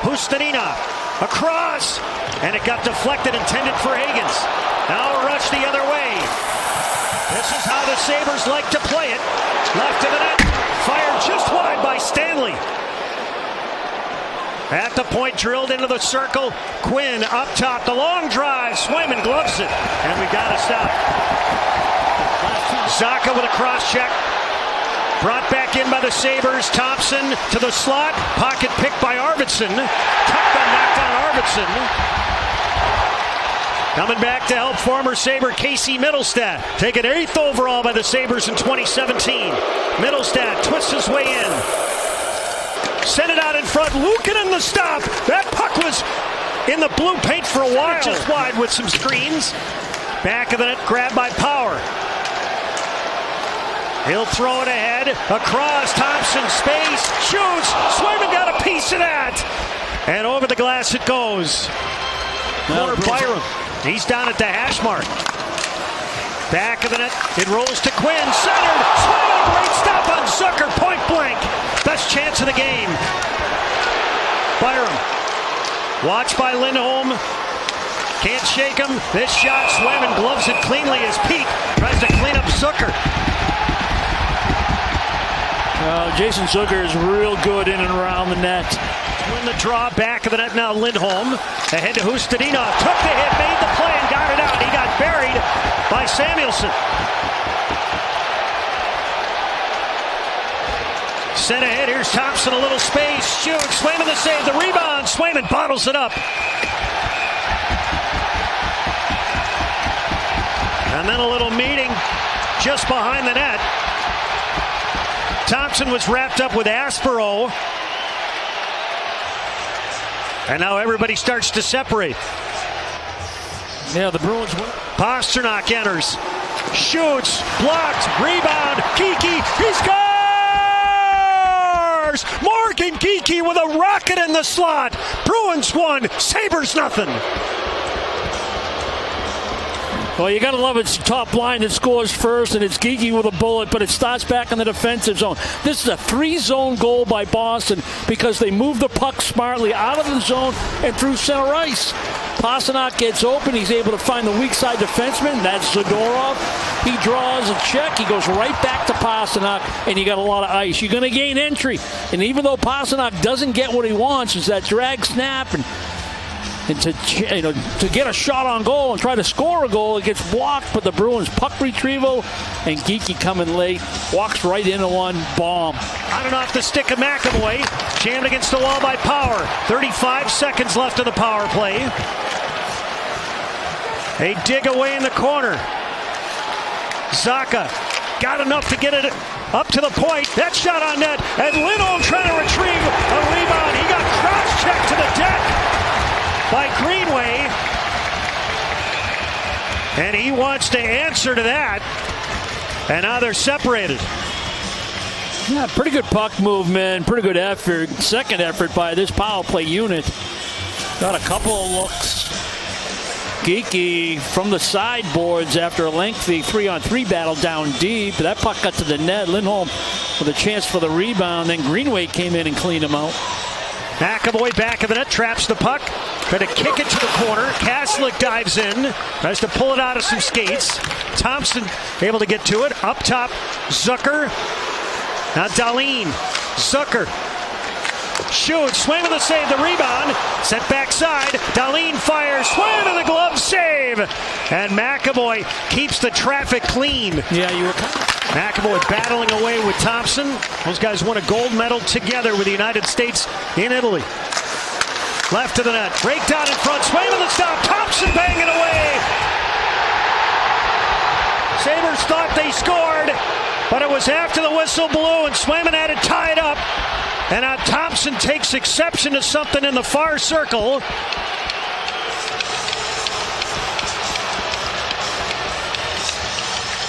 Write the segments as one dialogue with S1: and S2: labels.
S1: Hustadina across, and it got deflected, intended for Higgins. Now a rush the other way. This is how the Sabres like to play it. Left of the net, fired just wide by Stanley. At the point, drilled into the circle. Quinn up top, the long drive. Swayman gloves it, and we got to stop. Zacha with a cross check. Brought back in by the Sabres. Thompson to the slot. Pocket picked by Arvidsson. Tucked on, knocked on Arvidsson. Coming back to help former Sabre Casey Mittelstadt. Taken 8th overall by the Sabres in 2017. Mittelstadt twists his way in. Sent it out in front. Luukkonen the stop. That puck was in the blue paint for a while. Just wide with some screens. Back of the net, grabbed by Power. He'll throw it ahead. Across. Thompson, space. Shoots. Swayman got a piece of that. And over the glass it goes. Corner Byram. He's down at the hash mark. Back of the net. It rolls to Quinn. Centered. Swayman, great stop on Zucker. Point blank. Best chance of the game. Byram. Watched by Lindholm. Can't shake him. This shot, Swayman gloves it cleanly as Pete tries to clean up Zucker.
S2: Jason Zucker is real good in and around the net.
S1: Win the draw, back of the net now, Lindholm. Ahead to Hustadina. Took the hit, made the play, and got it out. He got buried by Samuelsson. Sent ahead, here's Thompson, a little space. Shoots, Swayman the save, the rebound. Swayman bottles it up. And then a little meeting just behind the net. Thompson was wrapped up with Aspero. And now everybody starts to separate.
S2: Yeah, the Bruins win.
S1: Pasternak enters. Shoots. Blocked. Rebound. Kiki. He scores! Morgan Kiki with a rocket in the slot. Bruins 1. Sabres nothing.
S2: Well, you got to love it's top line that scores first, and it's Geekie with a bullet, but it starts back in the defensive zone. This is a 3-zone goal by Boston because they move the puck smartly out of the zone and through center ice. Pasternak gets open. He's able to find the weak side defenseman. That's Zadorov. He draws a check. He goes right back to Pasternak, and you got a lot of ice. You're going to gain entry. And even though Pasternak doesn't get what he wants, is that drag snap and to get a shot on goal and try to score a goal, it gets blocked, but the Bruins puck retrieval, and Geekie coming late, walks right into one, bomb.
S1: On and off the stick of McAvoy, jammed against the wall by Power. 35 seconds left of the power play. They dig away in the corner. Zacha got enough to get it up to the point. That shot on net, and Lindholm trying to retrieve a rebound. He got cross-checked to the deck by Greenway, and he wants to answer to that, and now they're separated.
S2: Yeah, pretty good puck movement, pretty good effort. Second effort by this power play unit. Got a couple of looks. Geekie from the sideboards after a lengthy 3-on-3 battle down deep. That puck got to the net. Lindholm with a chance for the rebound, then Greenway came in and cleaned him out.
S1: McAvoy back of the net, traps the puck. Trying to kick it to the corner. Kaslick dives in. Tries to pull it out of some skates. Thompson able to get to it. Up top, Zucker. Now Dahlin. Zucker. Shoots. Swayman the save. The rebound. Set backside. Dahlin fires. Swayman the glove save. And McAvoy keeps the traffic clean.
S2: Yeah, you were
S1: McAvoy battling away with Thompson. Those guys won a gold medal together with the United States in Italy. Left to the net. Breakdown in front. Swayman the stop. Thompson banging away. Sabres thought they scored, but it was after the whistle blew and Swayman had it tied up. And now Thompson takes exception to something in the far circle.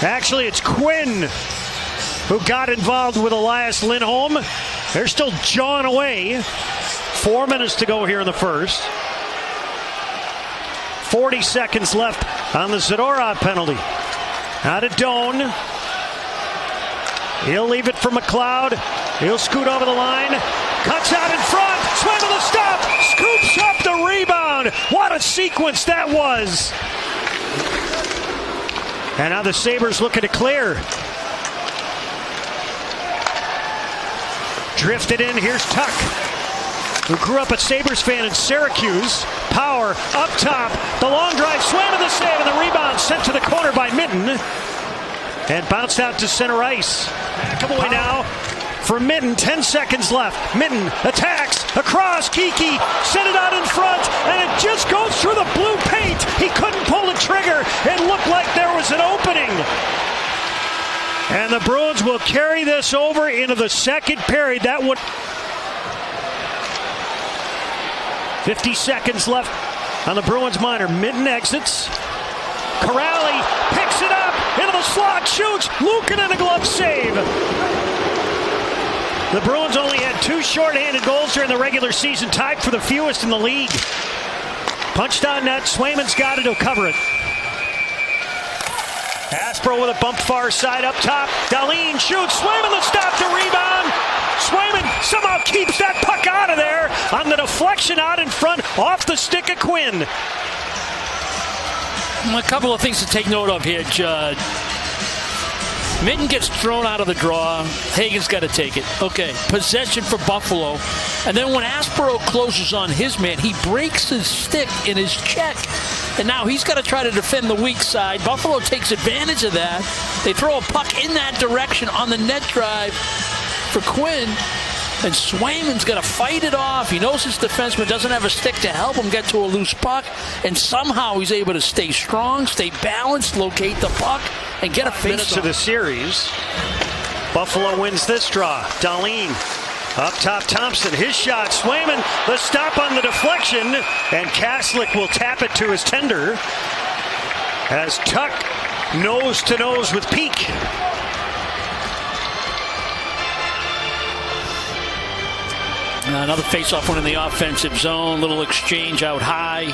S1: Actually, it's Quinn who got involved with Elias Lindholm. They're still jawing away. 4 minutes to go here in the first. 40 seconds left on the Zadorov penalty. Out of Doan. He'll leave it for McLeod. He'll scoot over the line. Cuts out in front. Swim to the stop. sequence that was. And now the Sabres looking to clear. Drifted in, here's Tuck, who grew up a Sabres fan in Syracuse. Power up top, the long drive, swam in the save, and the rebound sent to the corner by Minten. And bounced out to center ice. Back away now for Minten, 10 seconds left. Minten attacks, across, Kiki, sent it out in front, and it just goes through the blue paint. He couldn't pull the trigger. It looked like there was an opening. And the Bruins will carry this over into the second period. That would 50 seconds left on the Bruins minor. Minten exits. Corrali picks it up into the slot, shoots. Luukkonen a glove save. The Bruins only had 2 shorthanded goals during the regular season, tied for the fewest in the league. Punched on net. Swayman's got it. He'll cover it. Aspro with a bump far side up top. Dahlin shoots. Swayman the stop to rebound. Swayman somehow keeps that puck out of there on the deflection out in front off the stick of Quinn.
S2: A couple of things to take note of here, Judd. Minten gets thrown out of the draw. Hagen's got to take it. Okay, possession for Buffalo. And then when Aspero closes on his man, he breaks his stick in his check. And now he's got to try to defend the weak side. Buffalo takes advantage of that. They throw a puck in that direction on the net drive for Quinn. And Swayman's got to fight it off. He knows his defenseman doesn't have a stick to help him get to a loose puck. And somehow he's able to stay strong, stay balanced, locate the puck, and get a face
S1: minutes of the series. Buffalo wins this draw. Dahlin up top, Thompson, his shot. Swayman, the stop on the deflection. And Kaslik will tap it to his tender as Tuck nose to nose with Peak.
S2: Another face-off one in the offensive zone. Little exchange out high.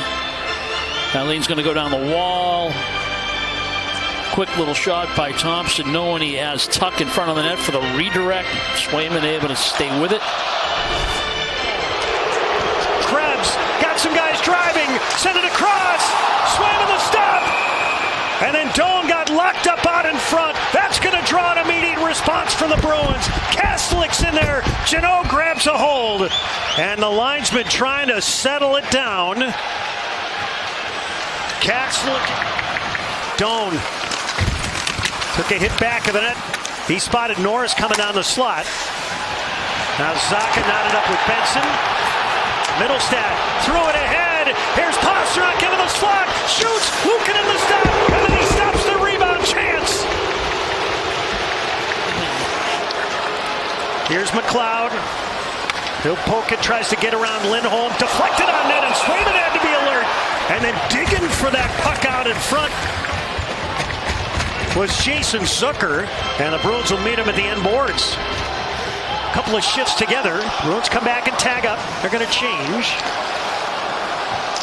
S2: Dahlin's going to go down the wall. Quick little shot by Thompson, knowing he has Tuck in front of the net for the redirect. Swayman able to stay with it.
S1: Krebs got some guys driving. Send it across. Swayman the stop. And then Doan got locked up out in front. That's going to draw an immediate response from the Bruins. Kaslik's in there. Janot grabs a hold. And the linesman trying to settle it down. Kaslik. Doan took a hit back of the net. He spotted Norris coming down the slot. Now Zacha knotted up with Benson. Middlestat threw it ahead. Here's Pastrnak into the slot. Shoots. Luukkonen in the stop. And then he stops the rebound chance. Here's McLeod. He'll poke it. Tries to get around Lindholm. Deflected on net. And Swayman had to be alert. And then digging for that puck out in front was Jason Zucker. And the Bruins will meet him at the end boards. Couple of shifts together. Bruins come back and tag up. They're going to change.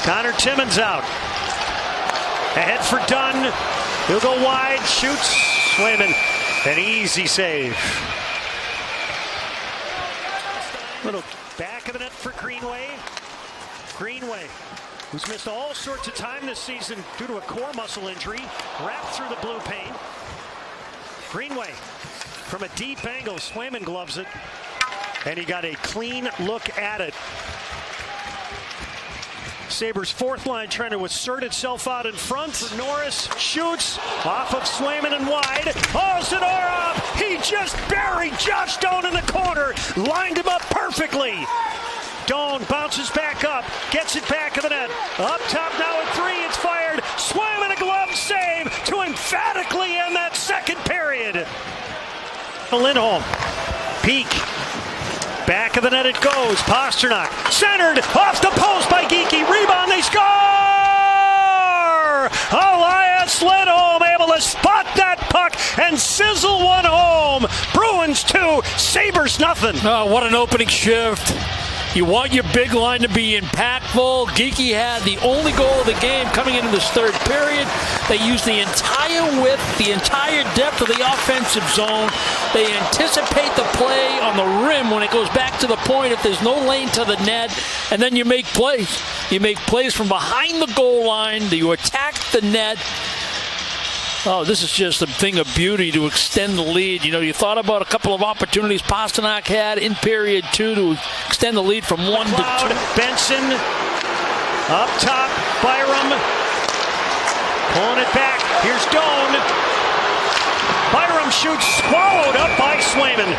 S1: Connor Timmins out. Ahead for Dunn. He'll go wide. Shoots. Swayman. An easy save. Little back of the net for Greenway. Greenway, who's missed all sorts of time this season due to a core muscle injury, wrapped through the blue paint. Greenway from a deep angle. Swayman gloves it. And he got a clean look at it. Sabres fourth line trying to assert itself out in front. Norris shoots off of Swayman and wide. Oh, Zadorov! He just buried Josh Doan in the corner. Lined him up perfectly. Doan bounces back up. Gets it back of the net. Up top now at 3. It's fired. Swayman a glove save to emphatically end that second period. Lindholm. Peak. Back of the net it goes. Pastrnak centered off the post by Geekie. Rebound. They score! Elias Lindholm able to spot that puck and sizzle one home. Bruins 2, Sabres nothing.
S2: Oh, what an opening shift. You want your big line to be impactful. Geekie had the only goal of the game coming into this third period. They used the entire width, the entire depth of the offensive zone. They anticipate the play on the rim when it goes back to the point if there's no lane to the net, and then you make plays. You make plays from behind the goal line. You attack the net. Oh, this is just a thing of beauty to extend the lead. You know, you thought about a couple of opportunities Pasternak had in period 2 to extend the lead from 1 to 2.
S1: Benson up top, Byram pulling it back. Here's Doan. Byram shoots, swallowed up by Swayman.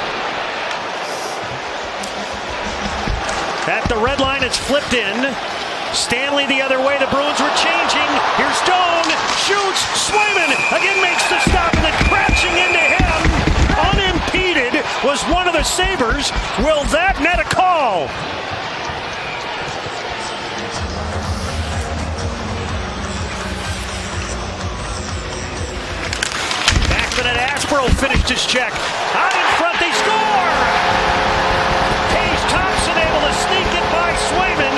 S1: At the red line, it's flipped in. Stanley the other way. The Bruins were changing. Here's Doan. Shoots. Swayman again makes the stop, and then crashing into him, unimpeded, was one of the Sabers. Will that net a call? Back to net. Aspero finished his check. Out in front, they score! Tage Thompson able to sneak it by Swayman.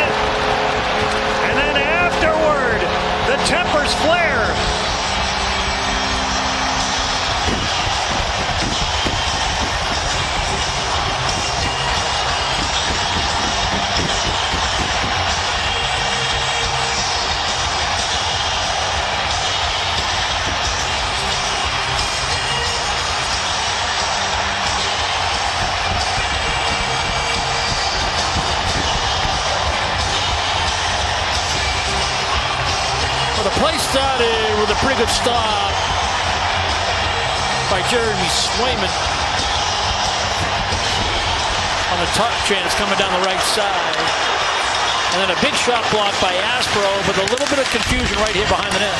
S1: And then afterward, the tempers flare.
S2: The play started with a pretty good stop by Jeremy Swayman on the top chance coming down the right side. And then a big shot block by Aspero, but a little bit of confusion right here behind the net.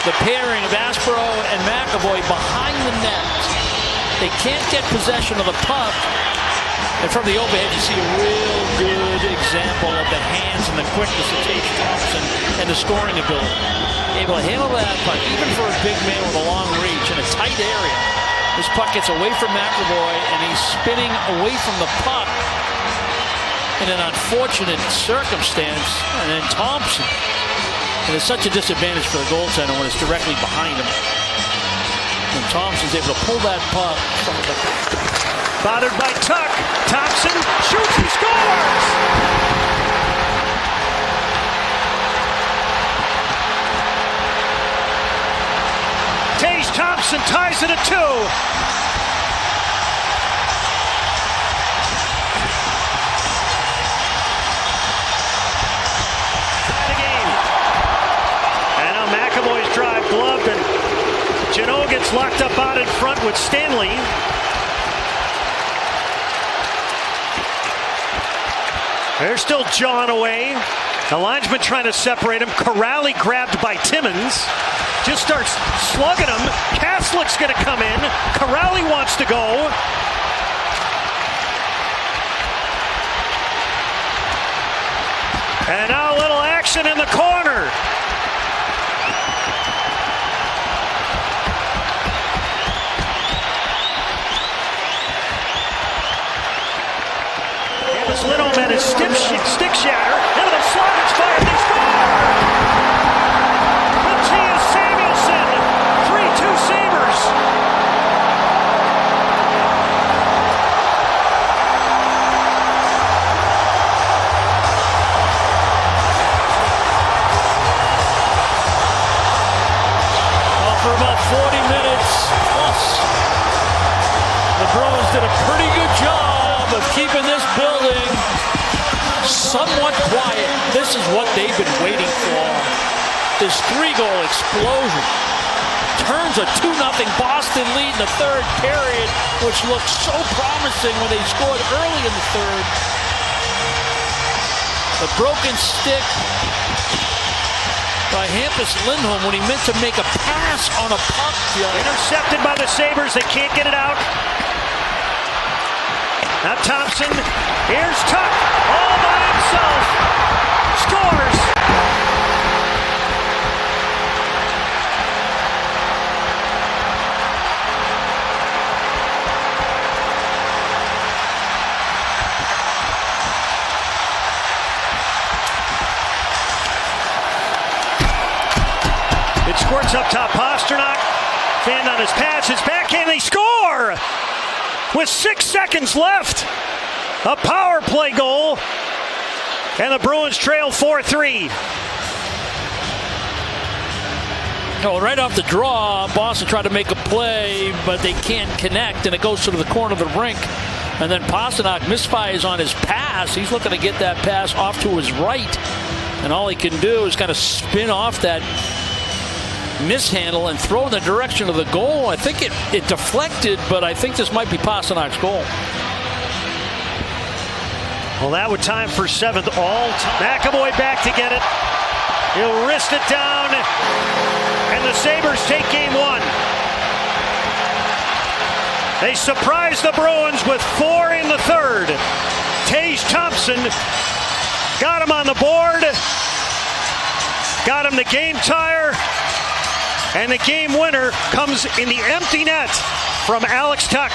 S2: The pairing of Aspero and McAvoy behind the net. They can't get possession of the puck. And from the overhead, you see a real good example of the hands and the quickness of Tage Thompson and the scoring ability. Able to handle that puck, even for a big man with a long reach in a tight area. This puck gets away from McAvoy, and he's spinning away from the puck in an unfortunate circumstance. And then Thompson, and it's such a disadvantage for the goaltender when it's directly behind him. And Thompson's able to pull that puck from the...
S1: Bothered by Tuck. Thompson shoots and scores! Tage Thompson ties it at 2. The game. And now McAvoy's drive gloved, and Jeannot gets locked up out in front with Stanley. They're still jawing away. The linesman trying to separate him. Corrali grabbed by Timmins. Just starts slugging him. Kaslick's going to come in. Corrali wants to go. And now a little action in the corner. Lindholm had his stick shatter. Into the slot, it's fired. They score! Mattias Samuelsson, 3-2 Sabers.
S2: Well, for about 40 minutes plus, the Bruins did a pretty good job of keeping this building somewhat quiet. This is what they've been waiting for. This 3-goal explosion turns a 2-0 Boston lead in the third period, which looked so promising when they scored early in the third. The broken stick by Hampus Lindholm when he meant to make a pass on a puck.
S1: Intercepted by the Sabres. They can't get it out. Now Thompson, here's Tuck, all by himself, scores! Backwards up top, Pasternak. Fanned on his pass, his backhand, they score! With 6 seconds left. A power play goal. And the Bruins trail 4-3.
S2: Oh, right off the draw, Boston tried to make a play, but they can't connect, and it goes to the corner of the rink. And then Pasternak misfires on his pass. He's looking to get that pass off to his right. And all he can do is kind of spin off that mishandle and throw in the direction of the goal. I think it deflected, but I think this might be Pasternak's goal.
S1: Well, that would time for 7th all-time. McAvoy back to get it. He'll wrist it down, and the Sabers take game 1. They surprise the Bruins with 4 in the 3rd. Tage Thompson got him on the board, got him the game tire, and the game winner comes in the empty net from Alex Tuch.